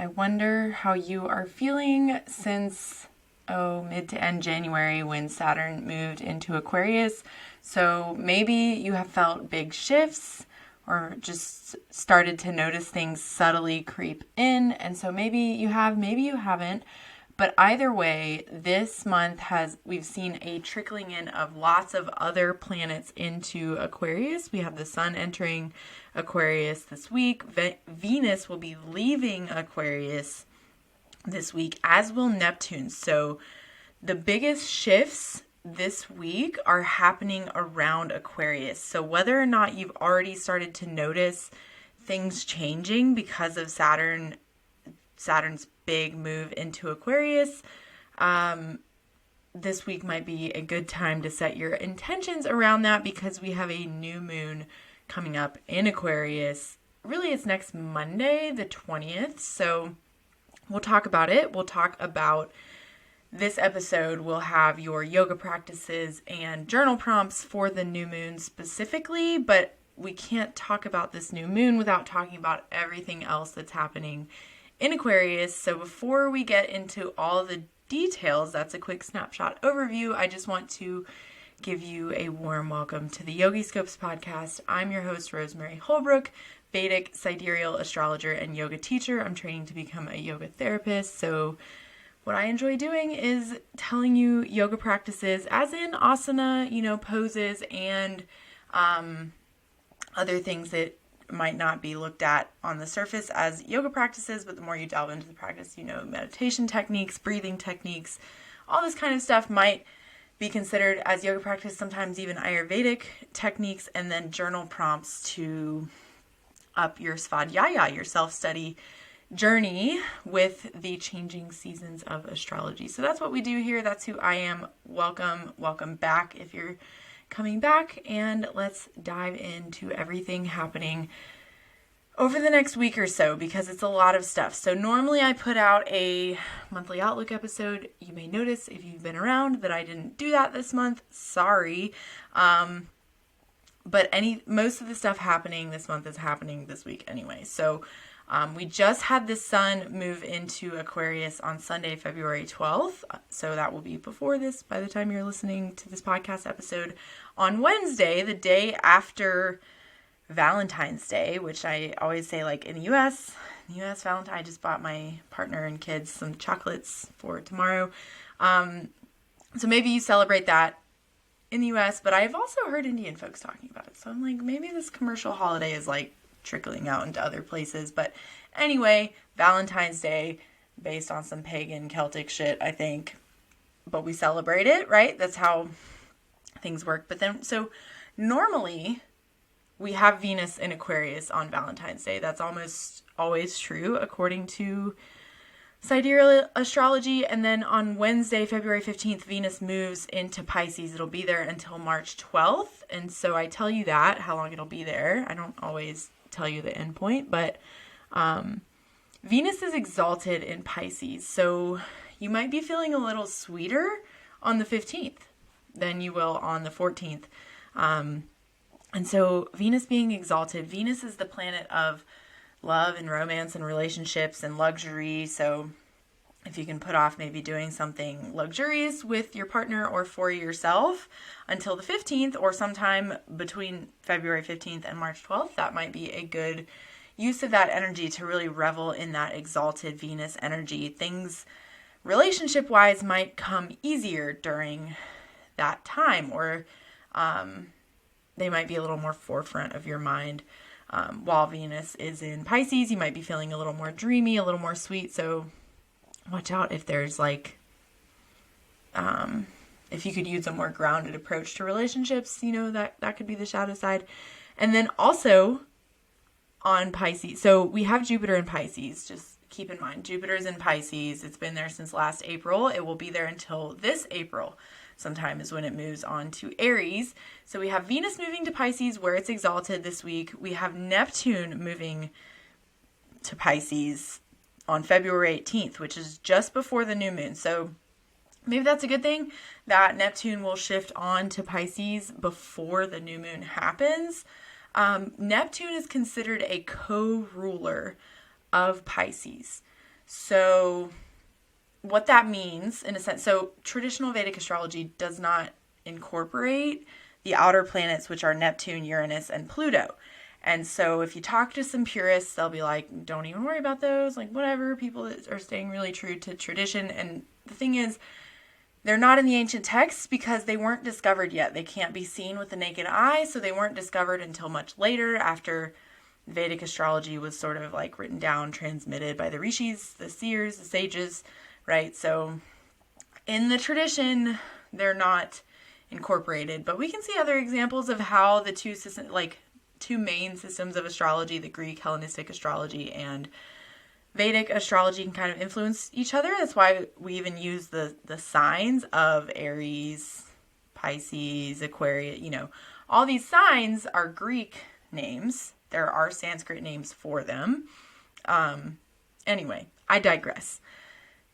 I wonder how you are feeling since, mid to end January when Saturn moved into Aquarius. So maybe you have felt big shifts or just started to notice things subtly creep in. And so maybe you have, maybe you haven't. But either way, this month we've seen a trickling in of lots of other planets into Aquarius. We have the sun entering Aquarius this week. Venus will be leaving Aquarius this week, as will Neptune. So the biggest shifts this week are happening around Aquarius. So whether or not you've already started to notice things changing because of Saturn's big move into Aquarius, this week might be a good time to set your intentions around that, because we have a new moon coming up in Aquarius. Really, it's next Monday, the 20th. So we'll talk about it. We'll talk about this episode. We'll have your yoga practices and journal prompts for the new moon specifically, but we can't talk about this new moon without talking about everything else that's happening in Aquarius. So before we get into all the details, that's a quick snapshot overview. I just want to give you a warm welcome to the Yogi Scopes podcast. I'm your host, Rosemary Holbrook, Vedic sidereal astrologer and yoga teacher. I'm training to become a yoga therapist. So what I enjoy doing is telling you yoga practices, as in asana, poses and other things that might not be looked at on the surface as yoga practices, but the more you delve into the practice, meditation techniques, breathing techniques, all this kind of stuff might be considered as yoga practice, sometimes even Ayurvedic techniques, and then journal prompts to up your svadhyaya, your self-study journey with the changing seasons of astrology. So that's what we do here. That's who I am. Welcome back if you're coming back, and let's dive into everything happening over the next week or so, because it's a lot of stuff. So normally I put out a monthly outlook episode. You may notice if you've been around that I didn't do that this month. Sorry. But most of the stuff happening this month is happening this week anyway. So we just had the sun move into Aquarius on Sunday, February 12th. So that will be before this, by the time you're listening to this podcast episode. On Wednesday, the day after Valentine's Day, which I always say, like in the U.S. Valentine, I just bought my partner and kids some chocolates for tomorrow. So maybe you celebrate that in the U.S., but I've also heard Indian folks talking about it. So I'm like, maybe this commercial holiday is like trickling out into other places. But anyway, Valentine's Day, based on some pagan Celtic shit, I think, but we celebrate it, right? That's how things work. But then, so normally we have Venus in Aquarius on Valentine's Day. That's almost always true according to sidereal astrology. And then on Wednesday, February 15th, Venus moves into Pisces. It'll be there until March 12th. And so I tell you that, how long it'll be there. I don't always tell you the end point, but Venus is exalted in Pisces. So you might be feeling a little sweeter on the 15th than you will on the 14th. And so Venus being exalted, Venus is the planet of love and romance and relationships and luxury. So if you can put off maybe doing something luxurious with your partner or for yourself until the 15th, or sometime between February 15th and March 12th, that might be a good use of that energy to really revel in that exalted Venus energy. Things relationship-wise might come easier during that time, or they might be a little more forefront of your mind. While Venus is in Pisces, you might be feeling a little more dreamy, a little more sweet. So watch out if there's if you could use a more grounded approach to relationships, that could be the shadow side. And then also on Pisces, so we have Jupiter in Pisces. Just keep in mind, Jupiter's in Pisces. It's been there since last April. It will be there until this April. Sometime is when it moves on to Aries. So we have Venus moving to Pisces, where it's exalted this week. We have Neptune moving to Pisces on February 18th, which is just before the new moon. So maybe that's a good thing that Neptune will shift on to Pisces before the new moon happens. Neptune is considered a co-ruler of Pisces. So what that means, in a sense, so traditional Vedic astrology does not incorporate the outer planets, which are Neptune, Uranus, and Pluto. And so if you talk to some purists, they'll be like, don't even worry about those, like whatever. People are staying really true to tradition. And the thing is, they're not in the ancient texts because they weren't discovered yet. They can't be seen with the naked eye, so they weren't discovered until much later, after Vedic astrology was sort of like written down, transmitted by the rishis, the seers, the sages, right? So in the tradition, they're not incorporated, but we can see other examples of how the two main systems of astrology, the Greek Hellenistic astrology and Vedic astrology, can kind of influence each other. That's why we even use the signs of Aries, Pisces, Aquarius. All these signs are Greek names. There are Sanskrit names for them. Anyway, I digress.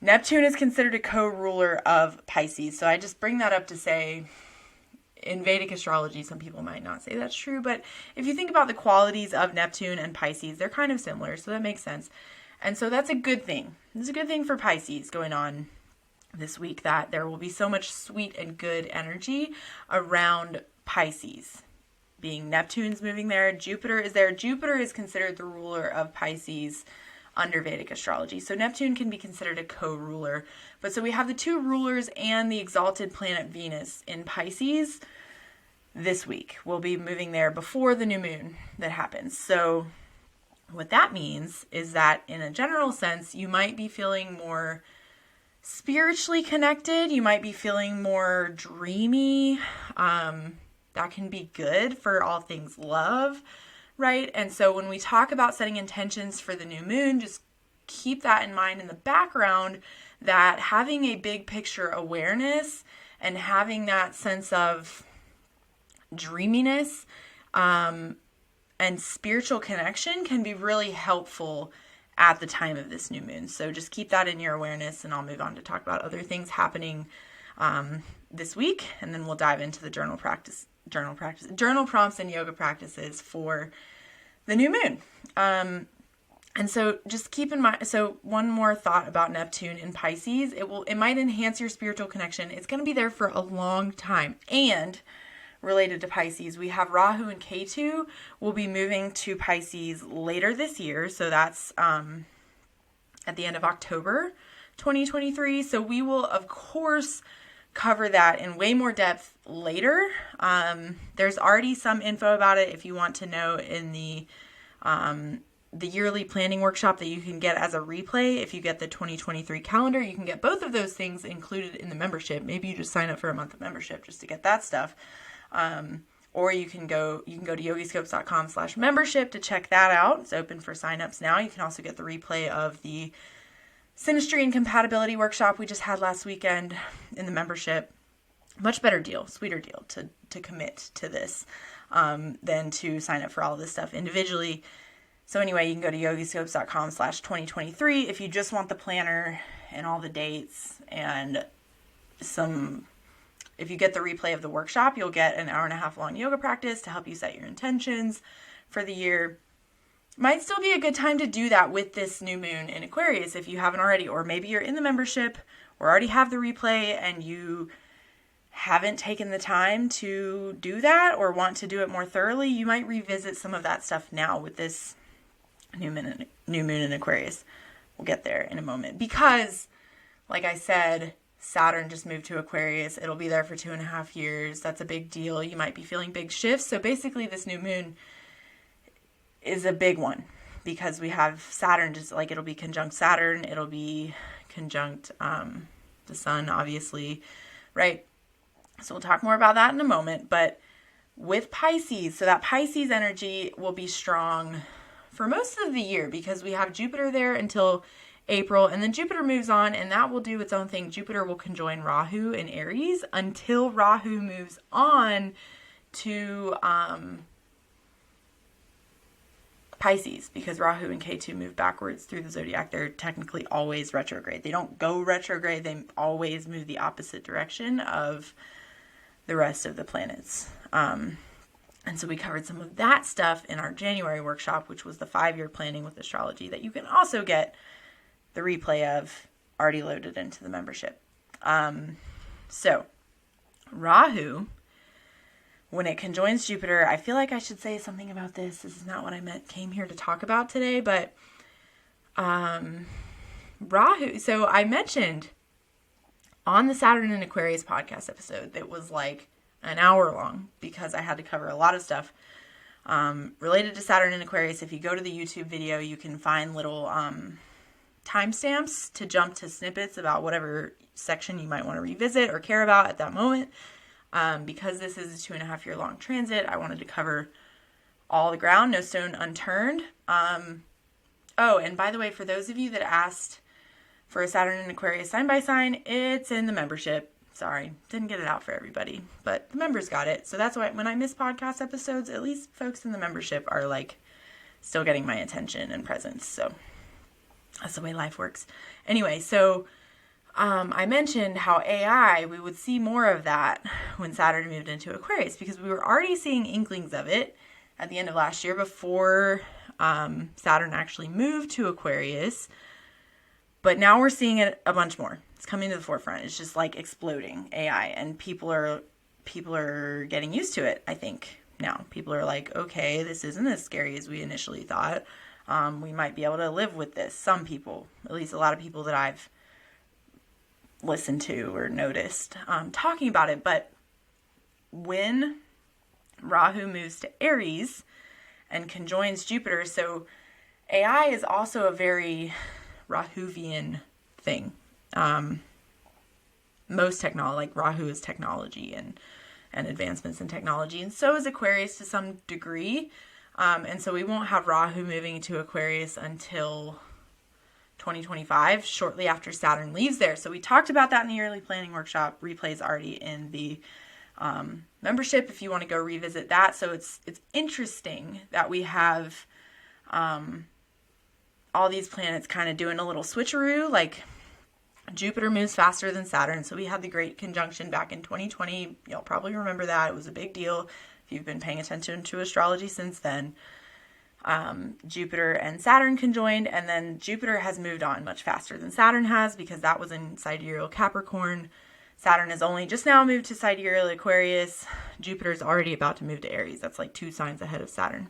Neptune is considered a co-ruler of Pisces. So I just bring that up to say, in Vedic astrology, some people might not say that's true, but if you think about the qualities of Neptune and Pisces, they're kind of similar, so that makes sense. And so that's a good thing. It's a good thing for Pisces going on this week, that there will be so much sweet and good energy around Pisces. Being Neptune's moving there, Jupiter is there. Jupiter is considered the ruler of Pisces under Vedic astrology. So Neptune can be considered a co-ruler. But so we have the two rulers and the exalted planet Venus in Pisces this week. We'll be moving there before the new moon that happens. So what that means is that in a general sense, you might be feeling more spiritually connected. You might be feeling more dreamy. That can be good for all things love, right? And so when we talk about setting intentions for the new moon, just keep that in mind in the background, that having a big picture awareness and having that sense of dreaminess and spiritual connection can be really helpful at the time of this new moon. So just keep that in your awareness, and I'll move on to talk about other things happening this week, and then we'll dive into the journal prompts and yoga practices for the new moon. And so just keep in mind, so one more thought about Neptune in Pisces, it might enhance your spiritual connection. It's going to be there for a long time. And related to Pisces, we have Rahu and Ketu will be moving to Pisces later this year. So that's at the end of October 2023. So we will, of course, cover that in way more depth later. There's already some info about it if you want to know in the yearly planning workshop that you can get as a replay. If you get the 2023 calendar, you can get both of those things included in the membership. Maybe you just sign up for a month of membership just to get that stuff. Or you can go to yogiscopes.com/membership to check that out. It's open for signups now. You can also get the replay of the Synastry and Compatibility workshop we just had last weekend in the membership. Much better deal, sweeter deal to commit to this than to sign up for all of this stuff individually. So anyway, you can go to yogiscopes.com/2023 if you just want the planner and all the dates, and if you get the replay of the workshop, you'll get an 1.5 hour long yoga practice to help you set your intentions for the year. Might still be a good time to do that with this new moon in Aquarius if you haven't already, or maybe you're in the membership or already have the replay and you haven't taken the time to do that or want to do it more thoroughly. You might revisit some of that stuff now with this new moon in Aquarius. We'll get there in a moment because, like I said, Saturn just moved to Aquarius. It'll be there for 2.5 years. That's a big deal. You might be feeling big shifts. So basically this new moon is a big one because we have Saturn, just like it'll be conjunct Saturn. It'll be conjunct the sun, obviously, right? So we'll talk more about that in a moment. But with Pisces, so that Pisces energy will be strong for most of the year because we have Jupiter there until April, and then Jupiter moves on, and that will do its own thing. Jupiter will conjoin Rahu in Aries until Rahu moves on to Pisces, because Rahu and Ketu move backwards through the zodiac. They're technically always retrograde. They don't go retrograde. They always move the opposite direction of the rest of the planets. And so we covered some of that stuff in our January workshop, which was the 5-year planning with astrology that you can also get the replay of already loaded into the membership. So Rahu, when it conjoins Jupiter, I feel like I should say something about this. This is not what I came here to talk about today, but Rahu. So I mentioned on the Saturn and Aquarius podcast episode that was like an hour long because I had to cover a lot of stuff related to Saturn and Aquarius. If you go to the YouTube video, you can find little timestamps to jump to snippets about whatever section you might want to revisit or care about at that moment. Because this is a 2.5 year long transit, I wanted to cover all the ground, no stone unturned. Oh, and by the way, for those of you that asked for a Saturn and Aquarius sign by sign, it's in the membership. Sorry, didn't get it out for everybody, but the members got it. So that's why when I miss podcast episodes, at least folks in the membership are like still getting my attention and presence. So that's the way life works. Anyway, so I mentioned how AI, we would see more of that when Saturn moved into Aquarius because we were already seeing inklings of it at the end of last year before Saturn actually moved to Aquarius. But now we're seeing it a bunch more. It's coming to the forefront. It's just like exploding AI, and people are getting used to it, I think, now. People are like, okay, this isn't as scary as we initially thought. We might be able to live with this. Some people, at least a lot of people that I've listened to or noticed talking about it. But when Rahu moves to Aries and conjoins Jupiter, so AI is also a very Rahuvian thing. Most technology, like Rahu is technology and advancements in technology, and so is Aquarius to some degree. And so we won't have Rahu moving to Aquarius until 2025, shortly after Saturn leaves there. So we talked about that in the yearly planning workshop. Replay's already in the membership if you want to go revisit that. So it's interesting that we have all these planets kind of doing a little switcheroo. Like Jupiter moves faster than Saturn. So we had the great conjunction back in 2020. You'll probably remember that. It was a big deal if you've been paying attention to astrology since then. Jupiter and Saturn conjoined, and then Jupiter has moved on much faster than Saturn has because that was in sidereal Capricorn. Saturn has only just now moved to sidereal Aquarius. Jupiter's already about to move to Aries. That's like 2 signs ahead of Saturn.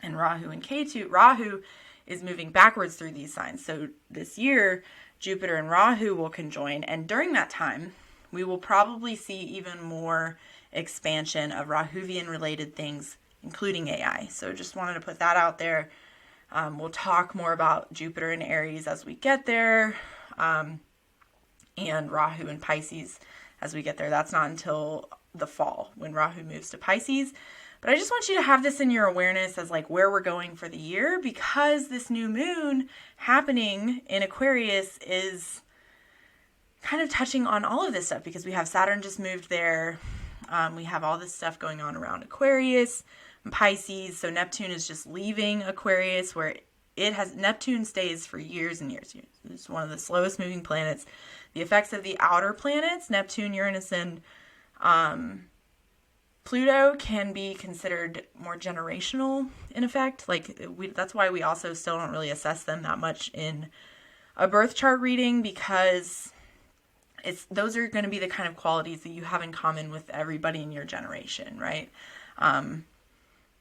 And Rahu and Ketu, Rahu is moving backwards through these signs. So this year, Jupiter and Rahu will conjoin, and during that time, we will probably see even more expansion of Rahuvian related things, including AI. So just wanted to put that out there. We'll talk more about Jupiter and Aries as we get there, and Rahu and Pisces as we get there. That's not until the fall when Rahu moves to Pisces. But I just want you to have this in your awareness as like where we're going for the year, because this new moon happening in Aquarius is kind of touching on all of this stuff, because we have Saturn just moved there. We have all this stuff going on around Aquarius and Pisces. So Neptune is just leaving Aquarius, where Neptune stays for years and years. It's one of the slowest moving planets. The effects of the outer planets, Neptune, Uranus, and Pluto, can be considered more generational in effect. That's why we also still don't really assess them that much in a birth chart reading, because those are going to be the kind of qualities that you have in common with everybody in your generation, right?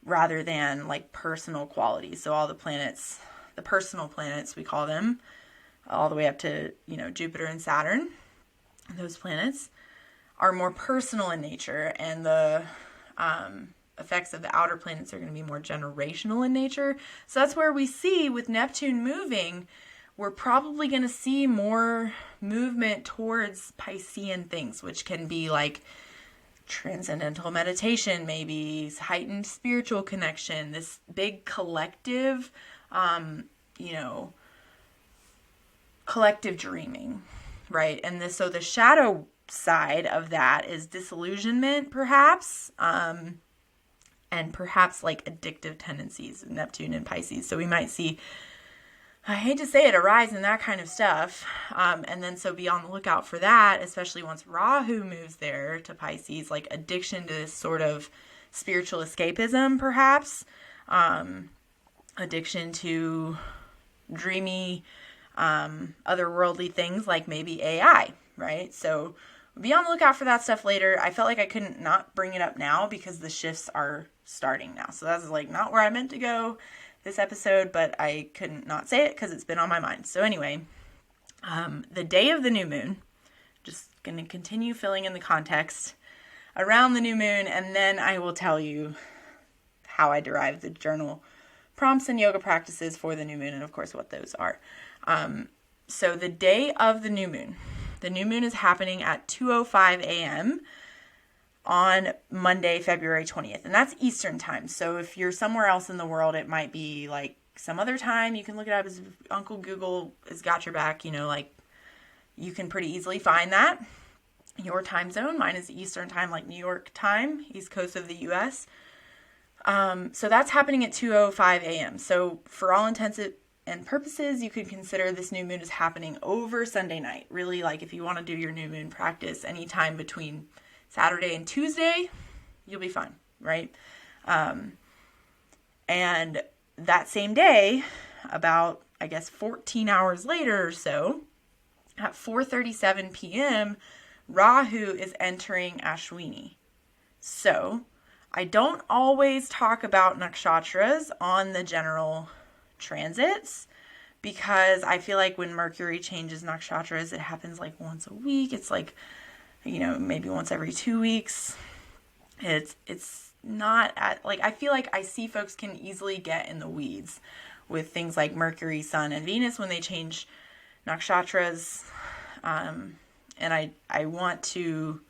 Rather than like personal qualities. So all the planets, the personal planets, we call them, all the way up to, Jupiter and Saturn, those planets are more personal in nature, and the effects of the outer planets are going to be more generational in nature. So that's where we see with Neptune moving, we're probably going to see more movement towards Piscean things, which can be like transcendental meditation, maybe heightened spiritual connection, this big collective, collective dreaming, right? And so the shadow side of that is disillusionment, perhaps, and perhaps like addictive tendencies, Neptune and Pisces. So we might see, I hate to say it, a rise in that kind of stuff. And then so be on the lookout for that, especially once Rahu moves there to Pisces, like addiction to this sort of spiritual escapism, perhaps, addiction to dreamy otherworldly things like maybe AI, right? So be on the lookout for that stuff later. I felt like I couldn't not bring it up now because the shifts are starting now. So that's like not where I meant to go this episode, but I couldn't not say it because it's been on my mind. So anyway, the day of the new moon, just going to continue filling in the context around the new moon, and then I will tell you how I derived the journal prompts and yoga practices for the new moon, and of course what those are. So the day of the new moon is happening at 2:05 a.m. on Monday, February 20th, and that's Eastern time. So if you're somewhere else in the world, it might be like some other time. You can look it up. As Uncle Google has got your back, like you can pretty easily find that. Your time zone, mine is Eastern time, like New York time, East Coast of the U.S. So that's happening at 2:05 a.m. So for all intents and purposes, you could consider this new moon is happening over Sunday night. Really, like if you want to do your new moon practice anytime between Saturday and Tuesday, you'll be fine, right? And that same day, about, 14 hours later or so, at 4:37 p.m., Rahu is entering Ashwini. So I don't always talk about nakshatras on the general transits because I feel like when Mercury changes nakshatras, it happens like once a week. It's like, maybe once every 2 weeks. It's not I feel like I see folks can easily get in the weeds with things like Mercury, Sun, and Venus when they change nakshatras. And I want to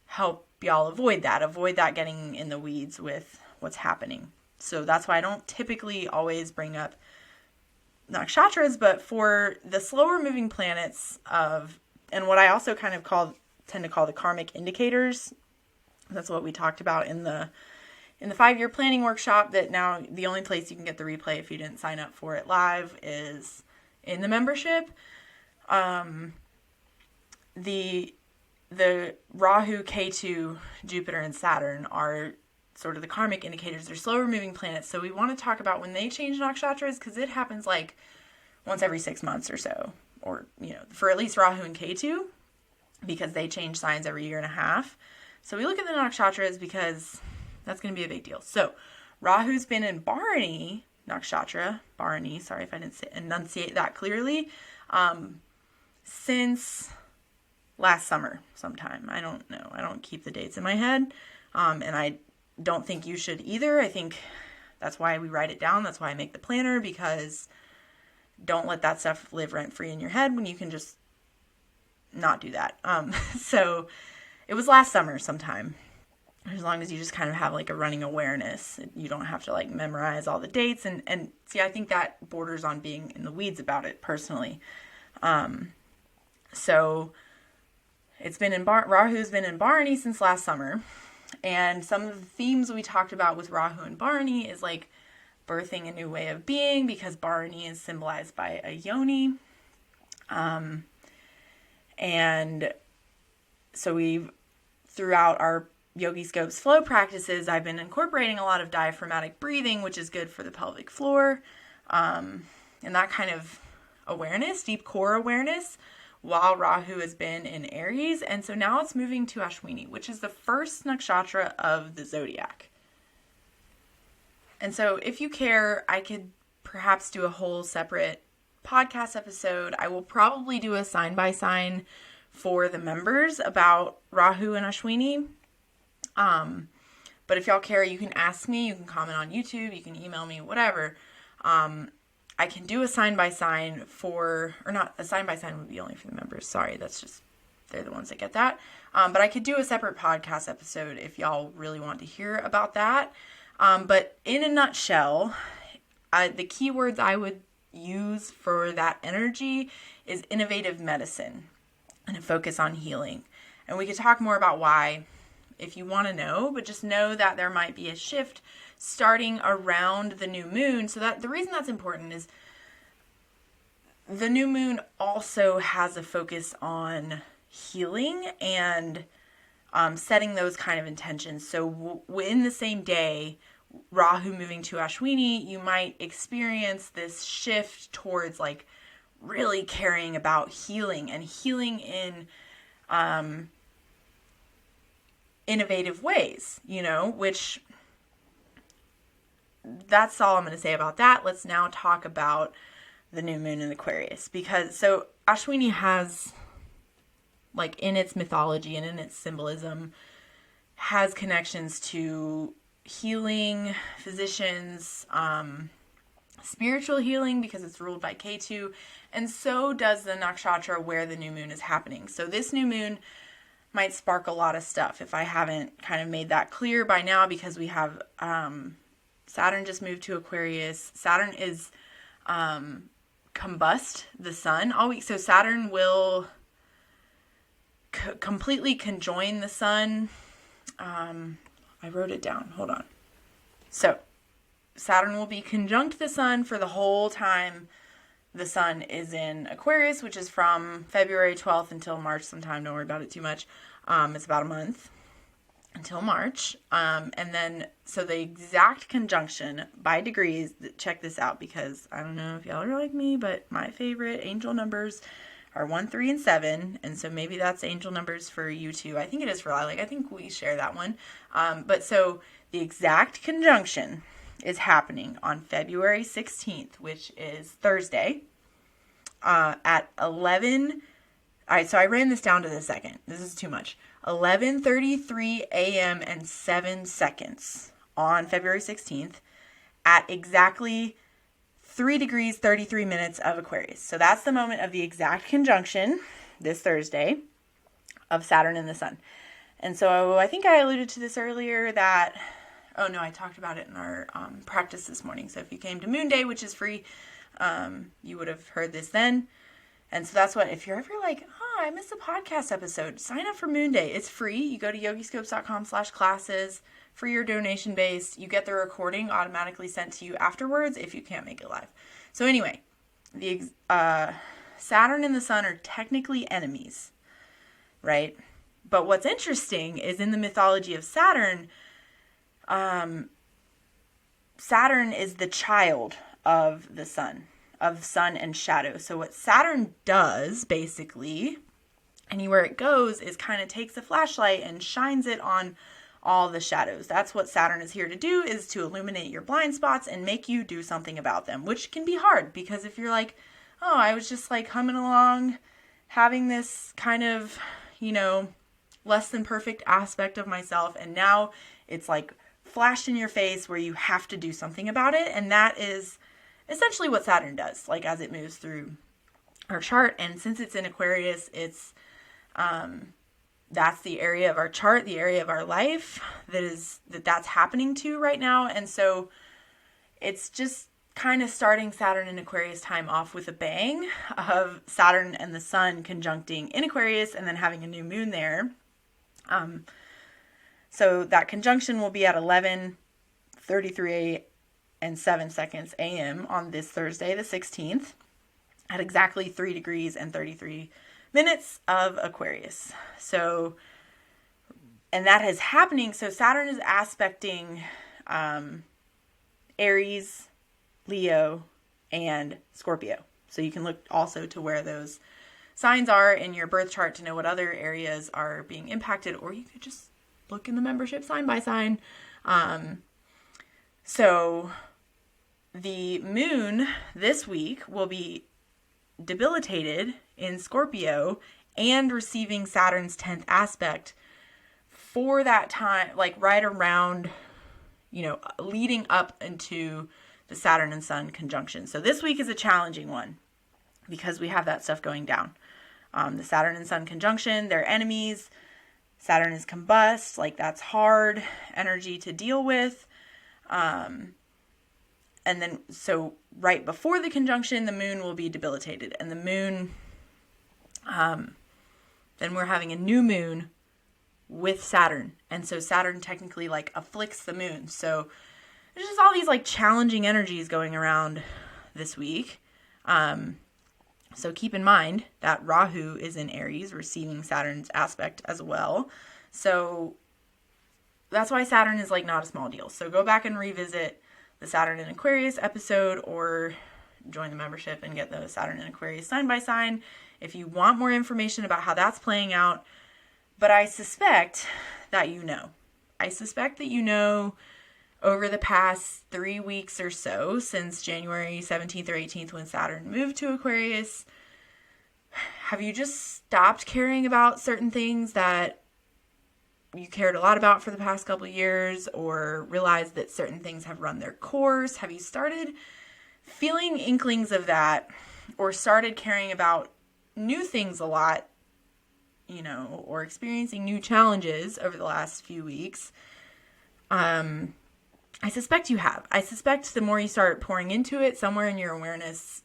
help y'all avoid that getting in the weeds with what's happening. So that's why I don't typically always bring up nakshatras, but for the slower moving planets and what I also kind of tend to call the karmic indicators, that's what we talked about in the 5-year planning workshop, that now the only place you can get the replay if you didn't sign up for it live is in the membership. The Rahu, Ketu, Jupiter, and Saturn are sort of the karmic indicators. They're slower moving planets. So we want to talk about when they change nakshatras, because it happens like once every 6 months or so, or, for at least Rahu and Ketu, because they change signs every year and a half. So we look at the nakshatras because that's going to be a big deal. So Rahu's been in Bharani nakshatra, Bharani, sorry if I didn't enunciate that clearly, since last summer sometime. I don't know. I don't keep the dates in my head. And I don't think you should either. I think that's why we write it down. That's why I make the planner, because don't let that stuff live rent free in your head when you can just not do that. So it was last summer sometime. As long as you just kind of have like a running awareness, you don't have to like memorize all the dates. And see, I think that borders on being in the weeds about it personally. So it's been Rahu's been in Bharani since last summer. And some of the themes we talked about with Rahu and Bharani is like birthing a new way of being, because Bharani is symbolized by a yoni. And so throughout our Yogi Scopes flow practices, I've been incorporating a lot of diaphragmatic breathing, which is good for the pelvic floor. And that kind of awareness, deep core awareness, while Rahu has been in Aries. And so now it's moving to Ashwini, which is the first nakshatra of the zodiac. And so if you care, I could perhaps do a whole separate podcast episode. I will probably do a sign by sign for the members about Rahu and Ashwini. But if y'all care, you can ask me, you can comment on YouTube, you can email me, whatever. I can do a sign by sign or not, a sign by sign would be only for the members. Sorry, they're the ones that get that. But I could do a separate podcast episode if y'all really want to hear about that. But in a nutshell, the keywords I would use for that energy is innovative medicine and a focus on healing. And we could talk more about why if you want to know, but just know that there might be a shift starting around the new moon. So that the reason that's important is the new moon also has a focus on healing and setting those kind of intentions. So in the same day, Rahu moving to Ashwini, you might experience this shift towards like really caring about healing and healing in innovative ways, which that's all I'm going to say about that. Let's now talk about the new moon in Aquarius, because so Ashwini has, like, in its mythology and in its symbolism, has connections to healing, physicians, spiritual healing, because it's ruled by Ketu, and so does the nakshatra where the new moon is happening. So this new moon might spark a lot of stuff if I haven't kind of made that clear by now, because we have Saturn just moved to Aquarius. Saturn is combust the sun all week. So Saturn will completely conjoin the sun. I wrote it down. Hold on. So Saturn will be conjunct the sun for the whole time the sun is in Aquarius, which is from February 12th until March sometime. Don't worry about it too much. It's about a month until March. And then, so the exact conjunction by degrees, check this out, because I don't know if y'all are like me, but my favorite angel numbers are 1, 3, and 7. And so maybe that's angel numbers for you too. I think it is for Lilac. I think we share that one. But so the exact conjunction is happening on February 16th, which is Thursday, at 11. All right, so I ran this down to the second. This is too much. 11:33 a.m. and 7 seconds on February 16th at exactly 3 degrees, 33 minutes of Aquarius. So that's the moment of the exact conjunction this Thursday of Saturn and the sun. And so I think I alluded to this earlier that, oh no, I talked about it in our practice this morning. So if you came to Moon Day, which is free, you would have heard this then. And so that's what, if you're ever like, oh, I missed a podcast episode, sign up for Moon Day. It's free. You go to yogiscopes.com/classes, free or donation based. You get the recording automatically sent to you afterwards if you can't make it live. So anyway, the Saturn and the sun are technically enemies, right? But what's interesting is in the mythology of Saturn, Saturn is the child of the sun and shadow. So what Saturn does, basically, anywhere it goes, is kind of takes a flashlight and shines it on all the shadows. That's what Saturn is here to do, is to illuminate your blind spots and make you do something about them, which can be hard, because if you're like, oh, I was just like humming along, having this kind of, less than perfect aspect of myself, and now it's like flashed in your face where you have to do something about it. And that is essentially what Saturn does, like, as it moves through our chart. And since it's in Aquarius, it's that's the area of our chart, the area of our life that's happening to right now. And so it's just kind of starting Saturn and Aquarius time off with a bang of Saturn and the sun conjuncting in Aquarius and then having a new moon there. So that conjunction will be at 11:33 and 7 seconds a.m. on this Thursday, the 16th, at exactly 3 degrees and 33 minutes of Aquarius. So, and that is happening. So Saturn is aspecting Aries, Leo, and Scorpio. So you can look also to where those signs are in your birth chart to know what other areas are being impacted, or you could just look in the membership sign by sign. So the moon this week will be debilitated in Scorpio and receiving Saturn's 10th aspect for that time, like right around, leading up into the Saturn and Sun conjunction. So this week is a challenging one because we have that stuff going down. The Saturn and Sun conjunction, they're enemies. Saturn is combust, like that's hard energy to deal with. And then, so right before the conjunction, the moon will be debilitated. And the moon, then we're having a new moon with Saturn. And so Saturn technically like afflicts the moon. So there's just all these like challenging energies going around this week. So keep in mind that Rahu is in Aries, receiving Saturn's aspect as well. So that's why Saturn is like not a small deal. So go back and revisit the Saturn in Aquarius episode, or join the membership and get the Saturn and Aquarius sign by sign if you want more information about how that's playing out. But I suspect that you know. I suspect that you know over the past 3 weeks or so, since January 17th or 18th when Saturn moved to Aquarius, have you just stopped caring about certain things that you cared a lot about for the past couple of years, or realized that certain things have run their course? Have you started feeling inklings of that, or started caring about new things a lot, or experiencing new challenges over the last few weeks? I suspect you have. I suspect the more you start pouring into it, somewhere in your awareness,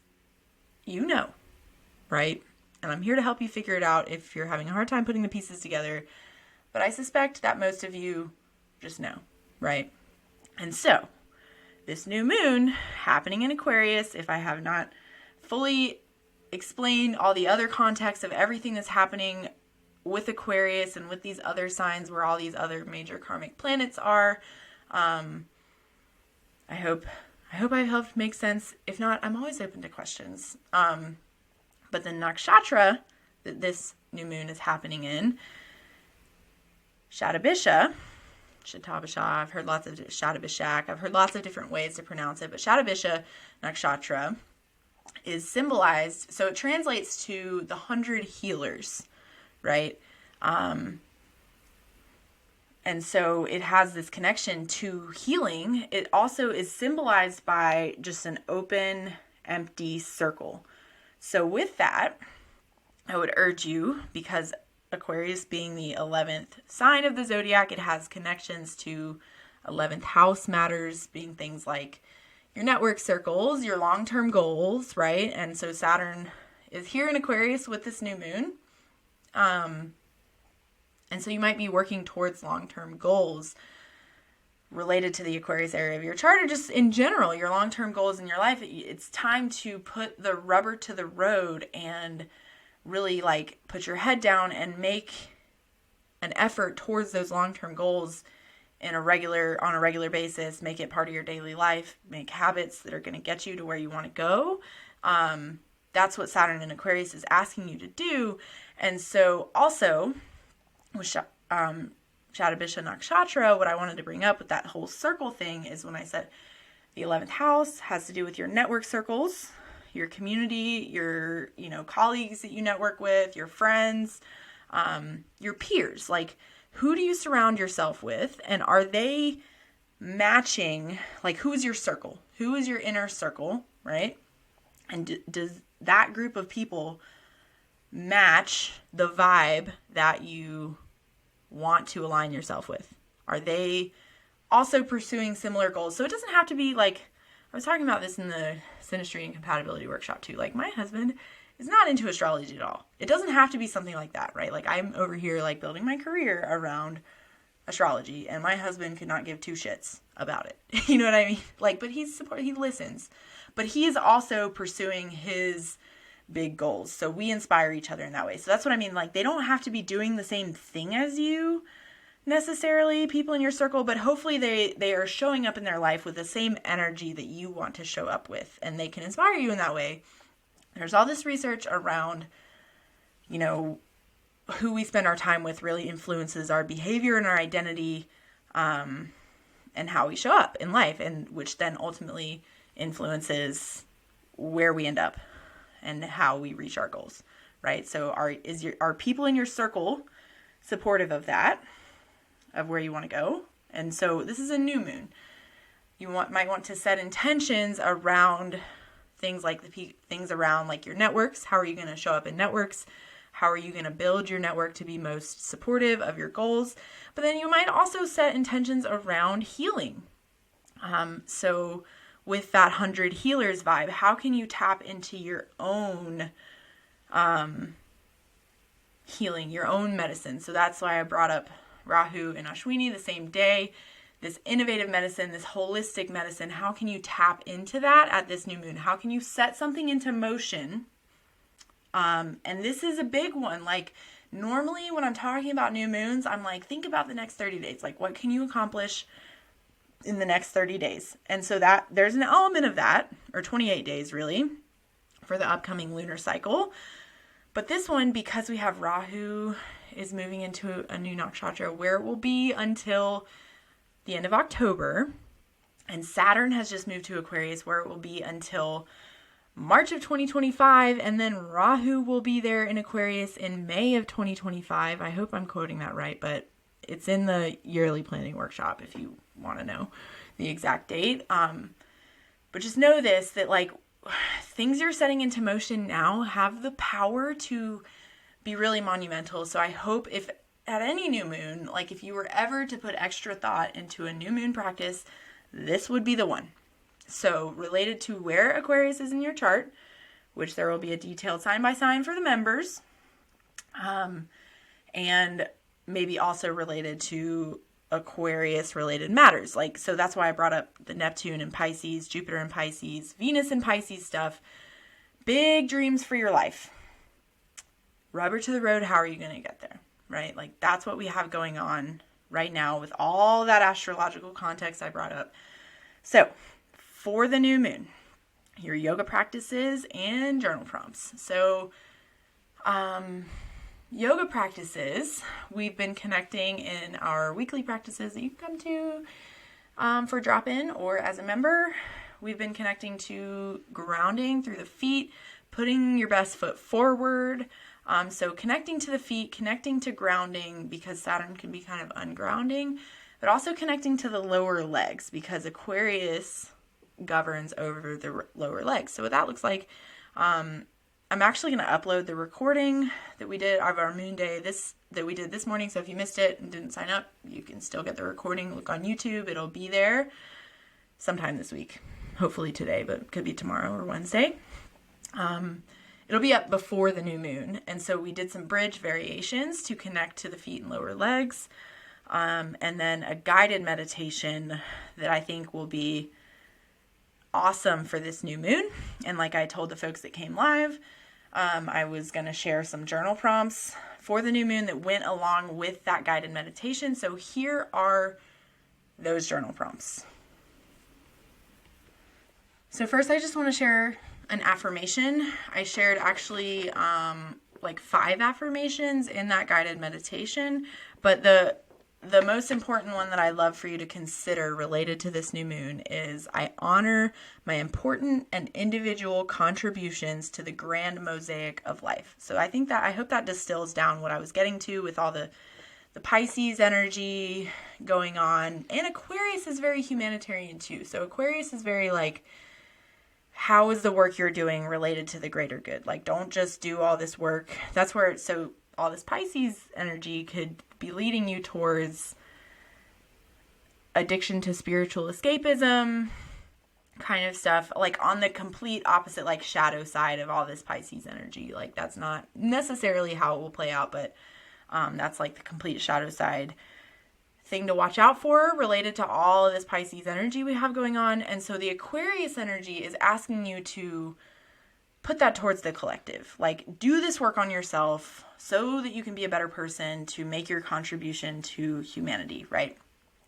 right? And I'm here to help you figure it out if you're having a hard time putting the pieces together. But I suspect that most of you just know, right? And so, this new moon happening in Aquarius, if I have not fully explained all the other context of everything that's happening with Aquarius and with these other signs where all these other major karmic planets are, I hope I've helped make sense. If not, I'm always open to questions. But the nakshatra that this new moon is happening in, Shatabisha, I've heard lots of Shatabishak. I've heard lots of different ways to pronounce it, but Shatabisha nakshatra is symbolized, so it translates to the 100 healers, right? And so it has this connection to healing. It also is symbolized by just an open, empty circle. So with that, I would urge you, because Aquarius being the 11th sign of the zodiac, it has connections to 11th house matters, being things like your network circles, your long-term goals, right? And so Saturn is here in Aquarius with this new moon. And so you might be working towards long-term goals related to the Aquarius area of your chart, or just in general, your long-term goals in your life. It's time to put the rubber to the road and really put your head down and make an effort towards those long-term goals on a regular basis. Make it part of your daily life. Make habits that are going to get you to where you want to go. That's what Saturn in Aquarius is asking you to do. And so also with Shatabisha Nakshatra, what I wanted to bring up with that whole circle thing is when I said the 11th house has to do with your network circles, your community, your, colleagues that you network with, your friends, your peers. Who do you surround yourself with? And are they matching, who's your circle? Who is your inner circle, right? And does that group of people match the vibe that you want to align yourself with? Are they also pursuing similar goals? So it doesn't have to be I was talking about this in the Synastry and Compatibility workshop too. My husband is not into astrology at all. It doesn't have to be something like that, right? I'm over here building my career around astrology, and my husband could not give two shits about it. You know what I mean? But he listens. But he is also pursuing his big goals. So we inspire each other in that way. So that's what I mean. They don't have to be doing the same thing as you necessarily, people in your circle, but hopefully they are showing up in their life with the same energy that you want to show up with, and they can inspire you in that way. There's all this research around, who we spend our time with really influences our behavior and our identity, and how we show up in life, and which then ultimately influences where we end up and how we reach our goals, right? So are people in your circle supportive of that, of where you want to go? And so this is a new moon. You might want to set intentions around things things around your networks. How are you going to show up in networks? How are you going to build your network to be most supportive of your goals? But then you might also set intentions around healing. So with that 100 healers vibe, how can you tap into your own healing, your own medicine? So that's why I brought up Rahu and Ashwini the same day. This innovative medicine, this holistic medicine, how can you tap into that at this new moon? How can you set something into motion? And this is a big one. Normally when I'm talking about new moons, I'm think about the next 30 days. What can you accomplish in the next 30 days. And so that there's an element of that, or 28 days really, for the upcoming lunar cycle. But this one, because we have Rahu is moving into a new nakshatra where it will be until the end of October, and Saturn has just moved to Aquarius where it will be until March of 2025, and then Rahu will be there in Aquarius in May of 2025. I hope I'm quoting that right, but it's in the yearly planning workshop if you want to know the exact date. But just know this, that like things you're setting into motion now have the power to be really monumental. So I hope if at any new moon, like if you were ever to put extra thought into a new moon practice, this would be the one. So related to where Aquarius is in your chart, which there will be a detailed sign by sign for the members, and maybe also related to Aquarius related matters. Like, so that's why I brought up the Neptune and Pisces, Jupiter and Pisces, Venus and Pisces stuff. Big dreams for your life. Rubber to the road. How are you going to get there? Right? Like that's what we have going on right now with all that astrological context I brought up. So for the new moon, your yoga practices and journal prompts. So, yoga practices, we've been connecting in our weekly practices that you can come to for drop-in or as a member. We've been connecting to grounding through the feet, putting your best foot forward. So connecting to the feet, connecting to grounding because Saturn can be kind of ungrounding, but also connecting to the lower legs because Aquarius governs over the lower legs. So what that looks like, I'm actually going to upload the recording that we did of our moon day that we did this morning. So if you missed it and didn't sign up, you can still get the recording. Look on YouTube. It'll be there sometime this week, hopefully today, but it could be tomorrow or Wednesday. It'll be up before the new moon. And so we did some bridge variations to connect to the feet and lower legs. And then a guided meditation that I think will be awesome for this new moon. And like I told the folks that came live, I was going to share some journal prompts for the new moon that went along with that guided meditation. So here are those journal prompts. So first I just want to share an affirmation. I shared actually like 5 affirmations in that guided meditation, but the most important one that I love for you to consider related to this new moon is I honor my important and individual contributions to the grand mosaic of life. So I hope that distills down what I was getting to with all the Pisces energy going on. And Aquarius is very humanitarian too. So Aquarius is very like, how is the work you're doing related to the greater good? Like, don't just do all this work. That's where, so all this Pisces energy could be leading you towards addiction to spiritual escapism kind of stuff, like on the complete opposite, like shadow side of all this Pisces energy. Like that's not necessarily how it will play out, but that's like the complete shadow side thing to watch out for related to all of this Pisces energy we have going on. And so the Aquarius energy is asking you to put that towards the collective. Like do this work on yourself so that you can be a better person to make your contribution to humanity, right?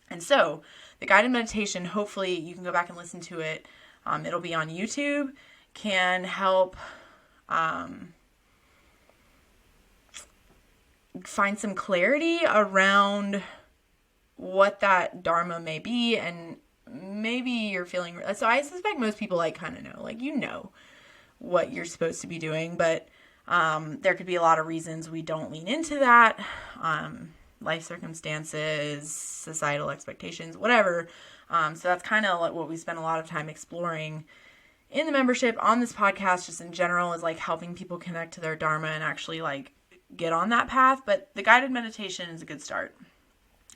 And so the guided meditation, hopefully you can go back and listen to it. It'll be on YouTube, can help find some clarity around what that dharma may be. And maybe you're feeling, so I suspect most people like kind of know, like, you know what you're supposed to be doing, but there could be a lot of reasons we don't lean into that. Life circumstances, societal expectations, whatever. So that's kind of like what we spend a lot of time exploring in the membership on this podcast, just in general, is like helping people connect to their dharma and actually like get on that path. But the guided meditation is a good start.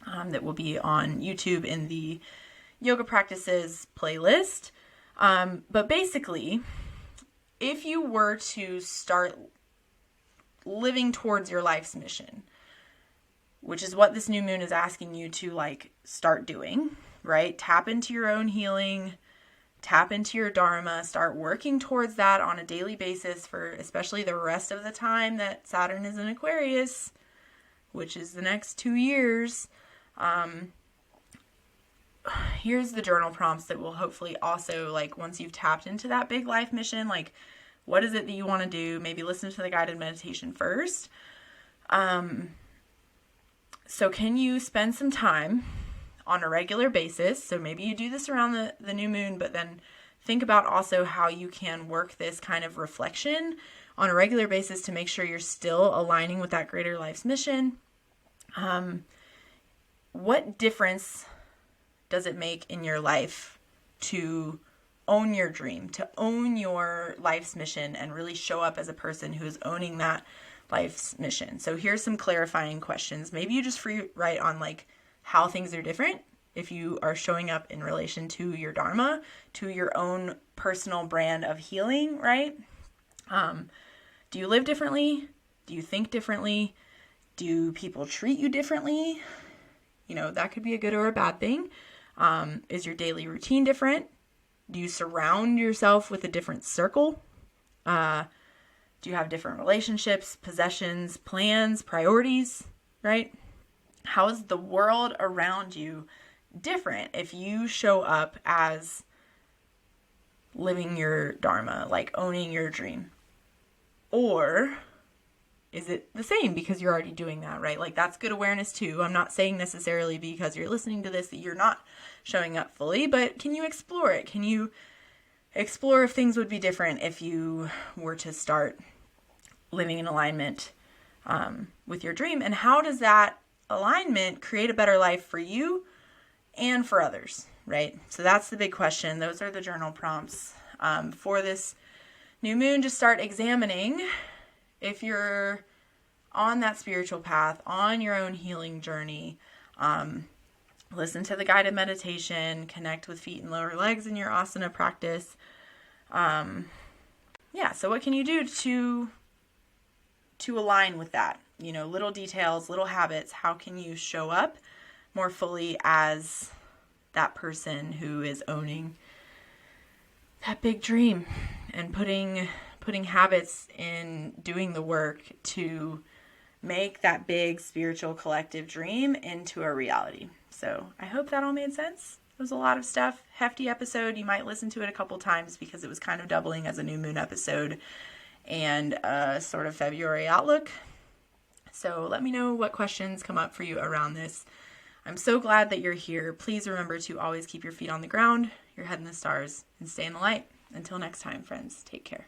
That will be on YouTube in the yoga practices playlist. But basically, if you were to start living towards your life's mission, which is what this new moon is asking you to like start doing, right? Tap into your own healing, tap into your dharma, start working towards that on a daily basis for especially the rest of the time that Saturn is in Aquarius, which is the next 2 years. here's the journal prompts that will hopefully also, like, once you've tapped into that big life mission, like, what is it that you want to do? Maybe listen to the guided meditation first. So can you spend some time on a regular basis? So maybe you do this around the new moon, but then think about also how you can work this kind of reflection on a regular basis to make sure you're still aligning with that greater life's mission. What difference does it make in your life to own your dream, to own your life's mission, and really show up as a person who is owning that life's mission? So here's some clarifying questions. Maybe you just free write on like how things are different if you are showing up in relation to your dharma, to your own personal brand of healing, right? Do you live differently? Do you think differently? Do people treat you differently? You know, that could be a good or a bad thing. Is your daily routine different? Do you surround yourself with a different circle? Do you have different relationships, possessions, plans, priorities, right? How is the world around you different if you show up as living your dharma, like owning your dream? Or is it the same because you're already doing that, right? Like, that's good awareness too. I'm not saying necessarily because you're listening to this that you're not showing up fully, but can you explore it? Can you explore if things would be different if you were to start living in alignment with your dream? And how does that alignment create a better life for you and for others, right? So that's the big question. Those are the journal prompts for this new moon. Just start examining if you're on that spiritual path, on your own healing journey. Listen to the guided meditation, connect with feet and lower legs in your asana practice. So what can you do to align with that? You know, little details, little habits. How can you show up more fully as that person who is owning that big dream and putting habits in doing the work to make that big spiritual collective dream into a reality? So I hope that all made sense. It was a lot of stuff. Hefty episode. You might listen to it a couple times because it was kind of doubling as a new moon episode and a sort of February outlook. So let me know what questions come up for you around this. I'm so glad that you're here. Please remember to always keep your feet on the ground, your head in the stars, and stay in the light. Until next time, friends, take care.